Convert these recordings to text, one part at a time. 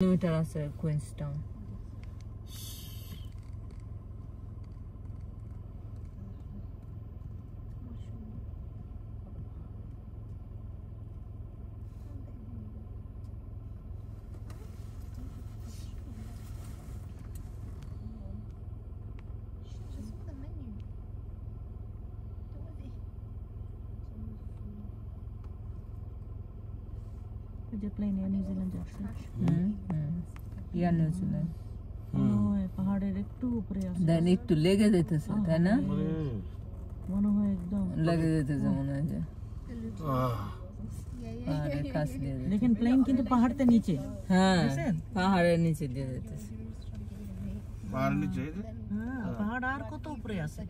Kilometre আছে Queenstown. যে প্লেনে নিউজিল্যান্ড যাচ্ছে ইয়ার নিউজিল্যান্ড পাহাড়ের একটু উপরে আছে দেন একটু লেগে যেতেছে তাই না মনে হয় একদম লেগে যেতেছে মনে হয় যে পাহাড়ের কাছ দিয়ে দেখেন প্লেন কিন্তু পাহাড়তে নিচে হ্যাঁ পাহাড়ের নিচে দিয়ে যেতেছে পাহাড় নিচে হ্যাঁ পাহাড় আর কত উপরে আছে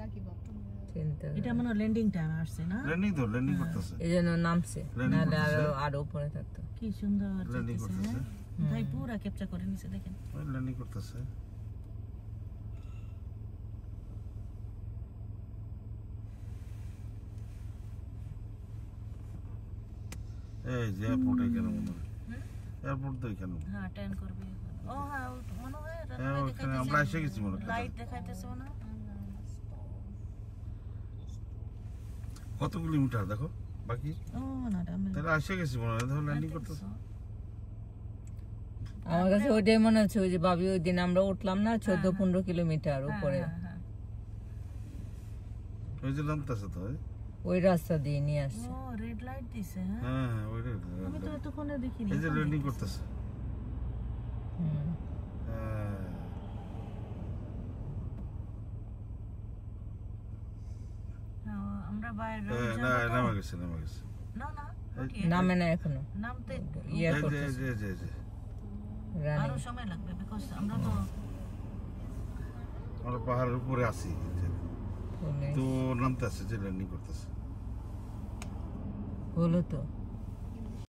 চিন্তা এটা মনে ল্যান্ডিং টাইম আসছে না ল্যান্ডিং করতেছে এই জন্য নামছে নাহলে আরো উপরে থাকতো কি সুন্দর ল্যান্ডিং করতেছে ভাই পুরো ক্যাপচার করে নিছে দেখেন ল্যান্ডিং করতেছে এই যে এয়ারপোর্ট এখানে মনে হয় এয়ারপোর্ট তো এখানে হ্যাঁ টার্ন করবে ও হ্যাঁ মনে হয় ওখানে আমরা এসে গেছি মনে হয় লাইট দেখাইতেছে না কত কিলোমিটার দেখো বাকি ও না আমি তাহলে এসে গেছি মনে হয় ধর ল্যান্ডিং করতেছে আমার কাছে ওইটাই মনে হচ্ছে ওই যে ভাবি ওই দিন আমরা উঠলাম না 14-15 কিলোমিটার উপরে ওই যে নামতেছে তো ওই রাস্তা দিয়ে নিয়ে আসছে ও রেড লাইট দিছে হ্যাঁ ওই আমি তো এতক্ষণে দেখিনি এই যে ল্যান্ডিং করতেছে আমরা বাইরে না নামা গেছে না না নামে না এখনো নামতে ইয়ার করতেছে আরো সময় লাগবে বিকজ আমরা তো আমরা পাহাড়ের উপরে আছি তো নামতেছে যে ল্যান্ডিং করতেছে হলো তো